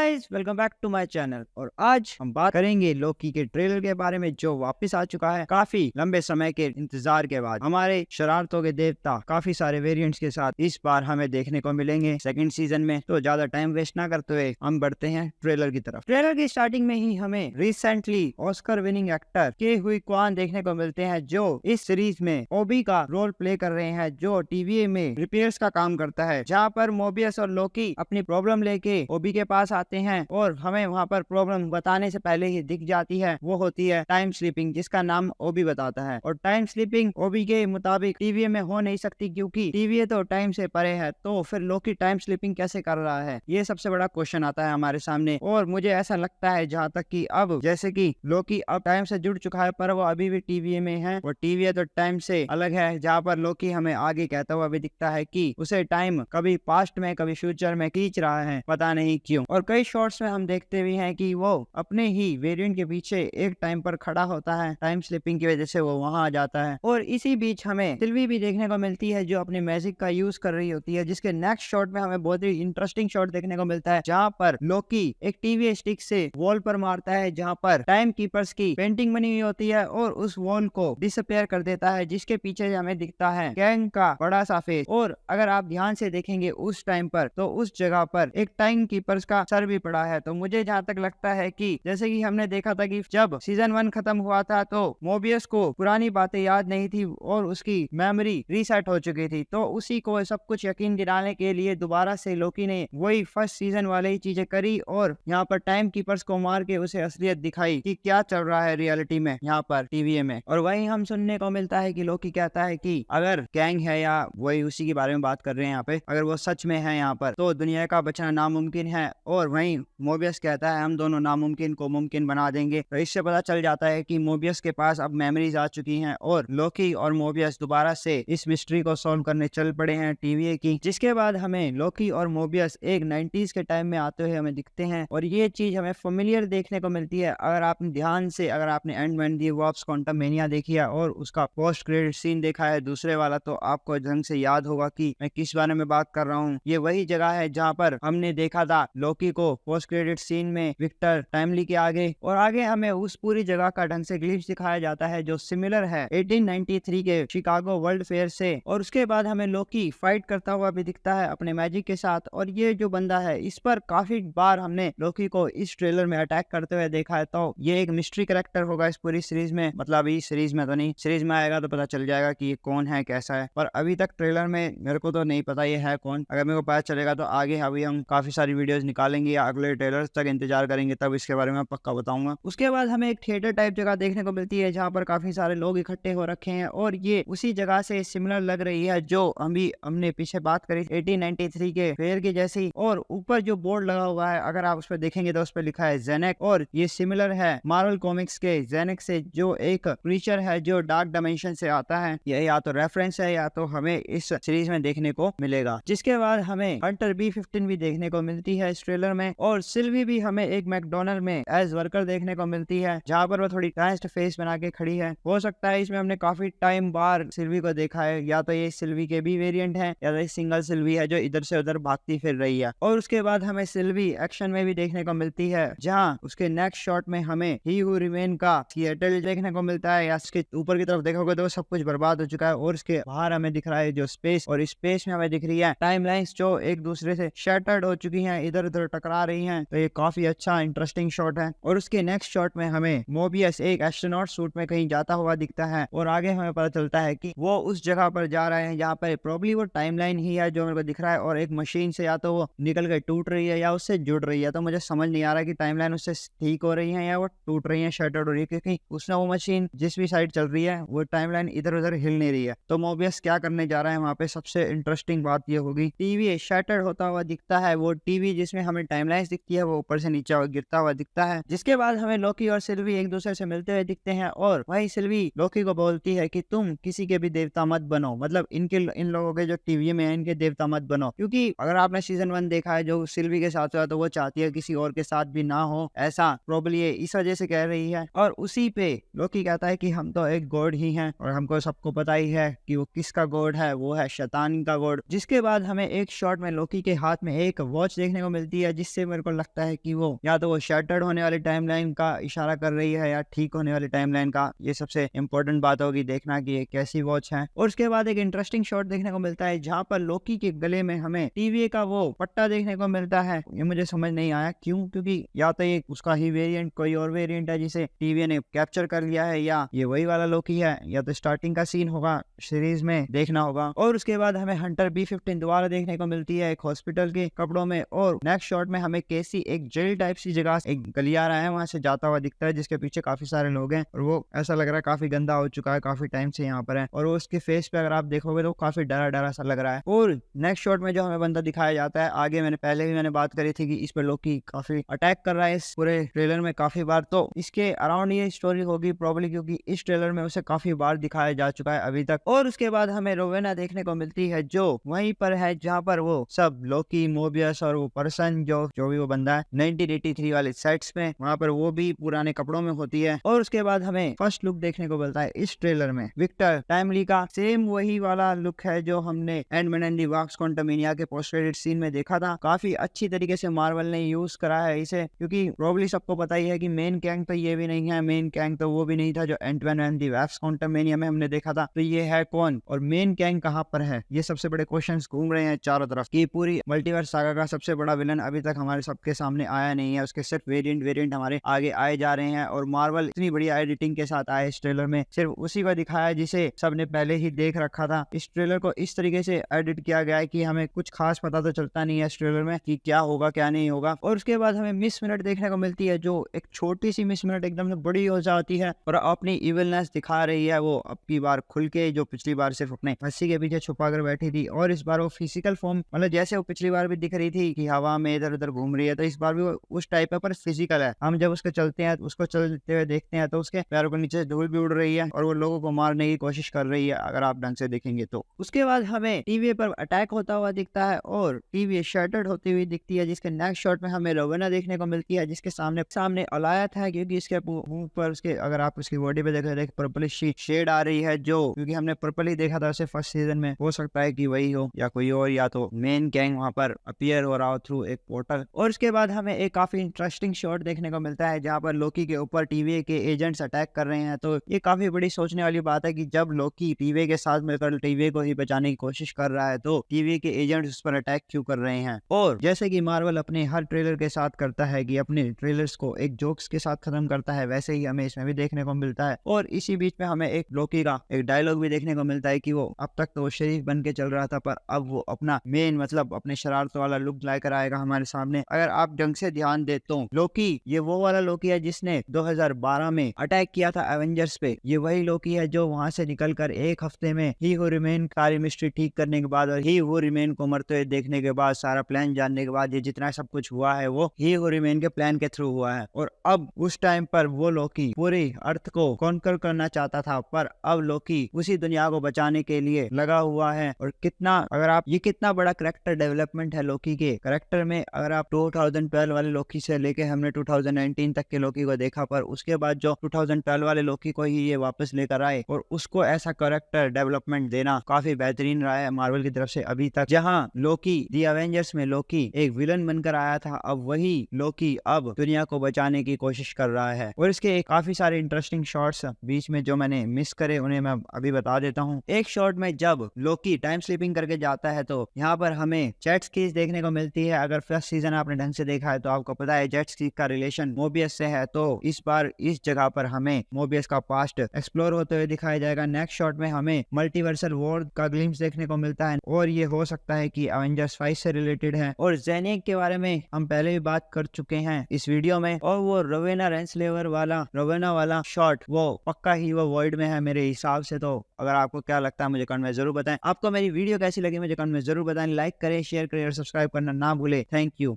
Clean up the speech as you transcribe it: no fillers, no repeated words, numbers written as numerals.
Guys, welcome back to my channel. और आज हम बात करेंगे लोकी के ट्रेलर के बारे में जो वापस आ चुका है काफी लंबे समय के इंतजार के बाद। हमारे शरारतों के देवता काफी सारे वेरिएंट्स के साथ इस बार हमें देखने को मिलेंगे सेकंड सीजन में। तो ज्यादा टाइम वेस्ट ना करते हुए हम बढ़ते हैं ट्रेलर की तरफ। ट्रेलर की स्टार्टिंग में ही हमें रिसेंटली ऑस्कर विनिंग एक्टर के हुई क्वान देखने को मिलते हैं जो इस सीरीज में ओबी का रोल प्ले कर रहे हैं, जो टीवीए में रिपेयर्स का काम करता है, जहाँ पर मोबियस और लोकी अपनी प्रॉब्लम लेके ओबी के पास आते हैं और हमें वहाँ पर प्रॉब्लम बताने से पहले ही दिख जाती है। वो होती है टाइम स्लीपिंग, जिसका नाम ओबी बताता है। और टाइम स्लीपिंग ओबी के मुताबिक टीवीए में हो नहीं सकती क्योंकि टीवीए तो टाइम से परे है, तो फिर लोकी टाइम स्लीपिंग कैसे कर रहा है, ये सबसे बड़ा क्वेश्चन आता है हमारे सामने। और मुझे ऐसा लगता है जहाँ तक कि अब जैसे कि लोकी अब टाइम से जुड़ चुका है पर वो अभी भी टीवीए में है, और टीवीए तो टाइम से अलग है, जहाँ पर लोकी हमें आगे कहता हुआ भी दिखता है कि उसे टाइम कभी पास्ट में कभी फ्यूचर में खींच रहा है, पता नहीं क्यों। और कई शॉट्स में हम देखते भी हैं कि वो अपने ही वेरिएंट के पीछे एक टाइम पर खड़ा होता है, टाइम स्लिपिंग की वजह से वो वहां आ जाता है। और इसी बीच हमें सिल्वी भी देखने को मिलती है जो अपनी मैजिक का यूज कर रही होती है, जिसके नेक्स्ट शॉट में हमें बहुत ही इंटरेस्टिंग शॉट देखने को मिलता है जहाँ पर लोकी एक टीवी स्टिक से वॉल पर मारता है, जहाँ पर टाइम कीपर्स की पेंटिंग बनी हुई होती है और उस वॉल को डिसअपियर कर देता है, जिसके पीछे हमें दिखता है कैंग का बड़ा सा फेस। और अगर आप ध्यान से देखेंगे उस टाइम पर तो उस जगह पर एक टाइम कीपर्स का सर भी पड़ा है। तो मुझे जहाँ तक लगता है कि जैसे कि हमने देखा था कि जब सीजन 1 खत्म हुआ था तो मोबियस को पुरानी बातें याद नहीं थी और उसकी मेमोरी रीसेट हो चुकी थी, तो उसी को सब कुछ यकीन दिलाने के लिए दोबारा से लोकी ने वही फर्स्ट सीजन वाली ही चीजें करी और यहाँ पर टाइम कीपर्स को मार के उसे असलियत दिखाई कि क्या चल रहा है रियलिटी में यहाँ पर टीवीए में। और वही हम सुनने को मिलता है कि लोकी कहता है कि अगर कैंग है या वही उसी के बारे में बात कर रहे हैं यहाँ पे, अगर वो सच में है यहाँ पर तो दुनिया का बचना नामुमकिन है। और वहीं मोबियस कहता है हम दोनों नामुमकिन को मुमकिन बना देंगे। तो इससे पता चल जाता है कि मोबियस के पास अब मेमोरीज आ चुकी हैं और लोकी और मोबियस दोबारा से इस मिस्ट्री को सॉल्व करने चल पड़े हैं टीवीए की। जिसके बाद हमें लोकी और मोबियस एक 90s के टाइम में आते हुए हमें दिखते हैं और ये चीज हमें फेमिलियर देखने को मिलती है। अगर आपने ध्यान से अगर आपने एंड-मैन द वॉर्प्स क्वांटममेनिया देखी है और उसका पोस्ट क्रेडिट सीन देखा है दूसरे वाला, तो आपको ढंग से याद होगा कि मैं किस बारे में बात कर रहा हूँ। ये वही जगह है जहाँ पर हमने देखा था लोकी को पोस्ट क्रेडिट सीन में विक्टर टाइमली के आगे, और आगे हमें उस पूरी जगह का ढंग से ग्लिम्स दिखाया जाता है जो सिमिलर है 1893 के शिकागो वर्ल्ड फेयर से। और उसके बाद हमें लोकी फाइट करता हुआ भी दिखता है अपने मैजिक के साथ। और ये जो बंदा है इस पर काफी बार हमने लोकी को इस ट्रेलर में अटैक करते हुए देखा है, तो ये एक मिस्ट्री कैरेक्टर होगा इस पूरी सीरीज में। मतलब इस सीरीज में तो नहीं, सीरीज में आएगा तो पता चल जाएगा कि ये कौन है कैसा है, पर अभी तक ट्रेलर में मेरे को तो नहीं पता ये है कौन। अगर मेरे को पता चलेगा तो आगे अभी हम काफी सारी वीडियोस निकालेंगे या अगले ट्रेलर तक इंतजार करेंगे, तब इसके बारे में पक्का बताऊंगा। उसके बाद हमें एक थिएटर टाइप जगह देखने को मिलती है जहाँ पर काफी सारे लोग इकट्ठे हो रखे हैं और ये उसी जगह से सिमिलर लग रही है जो अभी हमने पीछे बात करी 1893 के फेयर की जैसी। और ऊपर जो बोर्ड लगा हुआ है अगर आप उस पर देखेंगे तो उस पर लिखा है जेनेक, और ये सिमिलर है मार्वल कॉमिक्स के जेनेक से, जो एक क्रीचर है जो डार्क डायमेंशन से आता है। यह या तो रेफरेंस है या तो हमें इस सीरीज में देखने को मिलेगा। जिसके बाद हमें हंटर B-15 भी देखने को मिलती है इस ट्रेलर में, और सिल्वी भी हमें एक मैकडोनल्ड में एज वर्कर देखने को मिलती है जहाँ पर वो थोड़ी टेंस्ड फेस बना के खड़ी है। हो सकता है इसमें हमने काफी टाइम बार सिल्वी को देखा है, या तो ये सिल्वी के भी वेरिएंट है या तो ये सिंगल सिल्वी है जो इधर से उधर भागती फिर रही है। और उसके बाद हमें सिल्वी एक्शन में भी देखने को मिलती है जहाँ उसके नेक्स्ट शॉट में हमें ही हू रिमेन का थिएटर देखने को मिलता है, या उसके ऊपर की तरफ देखोगे तो सब कुछ बर्बाद हो चुका है और उसके बाहर हमें दिख रहा है जो स्पेस, और स्पेस में हमें दिख रही है टाइमलाइंस जो एक दूसरे से शैटर्ड हो चुकी हैं, इधर उधर टकरा रही हैं। तो ये काफी अच्छा इंटरेस्टिंग शॉट है। और उसके नेक्स्ट शॉट में हमें मोबियस एक एस्ट्रोनॉट सूट में कहीं जाता हुआ दिखता है और आगे हमें पता चलता है कि वो उस जगह पर जा रहे हैं जहाँ पर प्रोबब्ली वो टाइमलाइन ही है जो मेरे को दिख रहा है, और एक मशीन से या तो वो निकल के टूट रही है या उससे जुड़ रही है। तो मुझे समझ नहीं आ रहा कि टाइमलाइन उससे ठीक हो रही है या वो टूट रही है, शटर्ड हो रही है, क्योंकि उसने वो मशीन जिस भी साइड चल रही है वो टाइमलाइन इधर उधर हिल नहीं रही है। तो मोबियस क्या करने जा रहा है वहाँ पे, सबसे इंटरेस्टिंग बात ये होगी। टीवी शटर्ड होता हुआ दिखता है, वो टीवी जिसमें हमें टाइमलाइंस दिखती है वो ऊपर से नीचे गिरता हुआ दिखता है। जिसके बाद हमें लोकी और सिल्वी एक दूसरे से मिलते हुए दिखते हैं और वही सिल्वी लोकी को बोलती है कि तुम किसी के भी देवता मत बनो, मतलब इन लोगों के जो टीवी में है इनके देवता मत बनो, क्योंकि अगर आपने सीजन 1 देखा है जो सिल्वी के साथ हुआ तो वो चाहती है किसी और के साथ भी ना हो, ऐसा प्रोबब्ली इस वजह से कह रही है। और उसी पे लोकी कहता है कि हम तो एक गॉड ही हैं और हमको सबको पता ही है कि वो किसका गॉड है, वो है शैतान का गॉड। जिसके बाद हमें एक शॉट में लोकी के हाथ में एक वॉच देखने को मिलती है जिससे इससे मेरे को लगता है कि वो या तो वो शटर्ड होने वाली टाइमलाइन का इशारा कर रही है या ठीक होने वाली टाइमलाइन का। ये सबसे इंपॉर्टेंट बात होगी देखना कि ये कैसी वॉच है। और उसके बाद एक इंटरेस्टिंग शॉट देखने को मिलता है जहाँ पर लोकी के गले में हमें टीवीए का वो पट्टा देखने को मिलता है। ये मुझे समझ नहीं आया क्यों, क्योंकि या तो ये उसका ही वेरिएंट कोई और वेरिएंट है जिसे टीवीए ने कैप्चर कर लिया है, या ये वही वाला लोकी है, या तो स्टार्टिंग का सीन होगा, सीरीज में देखना होगा। और उसके बाद हमें हंटर B-15 दोबारा देखने को मिलती है एक हॉस्पिटल के कपड़ों में। और नेक्स्ट शॉट में हमें केसी एक जेल टाइप सी जगह एक गलियारा है वहां से जाता हुआ दिखता है, जिसके पीछे काफी सारे लोग हैं और वो ऐसा लग रहा है काफी गंदा हो चुका है, काफी टाइम से यहाँ पर है। और वो उसके फेस पे अगर आप देखोगे तो काफी डरा डरा सा लग रहा है। और नेक्स्ट शॉट में जो हमें बंदा दिखाया जाता है, आगे मैंने बात करी थी कि इस पर लोकी काफी अटैक कर रहा है इस पूरे ट्रेलर में काफी बार, तो इसके अराउंड ये स्टोरी होगी प्रॉब्ली, क्योंकि इस ट्रेलर में उसे काफी बार दिखाया जा चुका है अभी तक। और उसके बाद हमें रोवेना देखने को मिलती है जो वहीं पर है जहाँ पर वो सब लोकी, मोबियस और वो पर्सन जो भी वो बंदा है 1983 वाले सेट्स में, वहाँ पर वो भी पुराने कपड़ों में होती है। और उसके बाद हमें फर्स्ट लुक देखने को मिलता है इस ट्रेलर में विक्टर टाइमली का, सेम वही वाला लुक है जो हमने Antman and the Wasp Quantumania के पोस्ट क्रेडिट सीन में देखा था। काफी अच्छी तरीके से मार्वल ने यूज करा है इसे, क्योंकि प्रॉब्ली सबको पता ही है कि मेन कैंग तो ये भी नहीं है, मेन कैंग तो वो भी नहीं था जो Antman and the Wasp Quantumania में हमने देखा था। तो ये है कौन और मेन कैंग कहाँ पर है, ये सबसे बड़े क्वेश्चंस घूम रहे हैं चारों तरफ कि पूरी मल्टीवर्स सागा का सबसे बड़ा विलन अभी तक हमारे सबके सामने आया नहीं है, उसके सिर्फ वेरिएंट हमारे आगे आए जा रहे हैं। और मार्वल इतनी बड़ी एडिटिंग के साथ आए इस ट्रेलर में, सिर्फ उसी को दिखाया जिसे सबने पहले ही देख रखा था। इस ट्रेलर को इस तरीके से एडिट किया गया है कि हमें कुछ खास पता तो चलता नहीं है इस ट्रेलर में कि क्या होगा क्या नहीं होगा। और उसके बाद हमें मिस मिनट देखने को मिलती है जो एक छोटी सी मिस मिनट एकदम से बड़ी हो जाती है और अपनी इविलनेस दिखा रही है। वो अब की बार खुल के, जो पिछली बार सिर्फ अपने हंसी के पीछे छुपा कर बैठी थी, और इस बार वो फिजिकल फॉर्म, मतलब जैसे वो पिछली बार भी दिख रही थी कि हवा में इधर उधर घूम रही है, तो इस बार भी वो उस टाइप है पर फिजिकल है। हम जब उसको चलते हैं, उसको चलते हुए देखते हैं तो उसके पैरों के नीचे धूल भी उड़ रही है और वो लोगों को मारने की कोशिश कर रही है अगर आप ढंग से देखेंगे तो। उसके बाद हमें टीवी पर अटैक होता हुआ दिखता है और टीवी शटर्ड होती हुई दिखती है, जिसके नेक्स्ट शॉट में हमें रोवेना देखने को मिलती है जिसके सामने अलायत है, क्योंकि इसके मुंह पर उसके, अगर आप उसकी बॉडी पे देखें पर्पलिश शेड आ रही है, जो क्योंकि हमने पर्पल ही देखा था उसे फर्स्ट सीजन में, हो सकता है कि वही हो या कोई और, या तो मेन गैंग वहां पर अपीयर हो रहा हो थ्रू एक पोर्टल। और उसके बाद हमें एक काफी इंटरेस्टिंग शॉट देखने को मिलता है जहाँ पर लोकी के ऊपर टीवी के एजेंट्स अटैक कर रहे हैं। तो ये काफी बड़ी सोचने वाली बात है कि जब लोकी टीवी के साथ मिलकर टीवी को ही बचाने की कोशिश कर रहा है तो टीवी के एजेंट्स उस पर अटैक क्यों कर रहे हैं। और जैसे कि मार्वल अपने हर ट्रेलर के साथ करता है कि अपने ट्रेलर्स को एक जोक्स के साथ खत्म करता है, वैसे ही हमें इसमें भी देखने को मिलता है। और इसी बीच में हमें एक लोकी का एक डायलॉग भी देखने को मिलता है कि वो अब तक तो वो शरीफ बन के चल रहा था, पर अब वो अपना मेन मतलब अपने शरारत वाला लुक लाकर आएगा हमारे सामने। अगर आप ढंग से ध्यान दे तो लोकी ये वो वाला लोकी है जिसने 2012 में अटैक किया था एवेंजर्स पे। ये वही लोकी है जो वहां से निकलकर एक हफ्ते में ही हू रिमेन सारी मिस्ट्री ठीक करने के बाद और ही हू रिमेन को मरते हुए देखने के बाद, सारा प्लान जानने के बाद, ये जितना सब कुछ हुआ है वो ही हू रिमेन के प्लान के थ्रू हुआ है। और अब उस टाइम पर वो लोकी पूरी अर्थ को कॉन्कर करना चाहता था, पर अब लोकी उसी दुनिया को बचाने के लिए लगा हुआ है। और कितना, अगर आप ये कितना बड़ा कैरेक्टर डेवलपमेंट है लोकी के कैरेक्टर में। अगर आप 2012 वाले लोकी से लेके हमने 2019 तक के लोकी को देखा, पर उसके बाद जो 2012 वाले लोकी को ही ये वापस लेकर आए और उसको ऐसा कैरेक्टर डेवलपमेंट देना काफी बेहतरीन रहा है मार्वल की तरफ से अभी तक। जहां लोकी दी एवेंजर्स में लोकी एक विलन बनकर आया था, अब वही लोकी अब दुनिया को बचाने की कोशिश कर रहा है। और इसके काफी सारे इंटरेस्टिंग शॉट्स बीच में जो मैंने मिस करे उन्हें मैं अभी बता देता हूँ। एक शॉट में जब लोकी टाइम स्लीपिंग करके जाता है तो यहाँ पर हमें जेट स्की देखने को मिलती है। अगर फर्स्ट सीजन आपने ढंग से देखा है तो आपको पता है जेट स्की का रिलेशन मोबियस से है, तो इस बार इस जगह पर हमें मोबियस का पास्ट एक्सप्लोर होते हुए दिखाया जाएगा। नेक्स्ट शॉट में हमें मल्टीवर्सल वॉर का ग्लिम्स देखने को मिलता है और ये हो सकता है कि एवेंजर्स 5 से रिलेटेड है। और जेनिक के बारे में हम पहले भी बात कर चुके हैं इस वीडियो में, और वो रोवेना रेंसलेवर वाला शॉट वो पक्का ही वो वॉइड में है मेरे हिसाब से। तो अगर आपको क्या लगता है मुझे कमेंट में जरूर बताएं। आपको मेरी वीडियो कैसी लगी मुझे कमेंट में जरूर बताएं। लाइक करें, शेयर करें और सब्सक्राइब करना ना भूले। Thank you.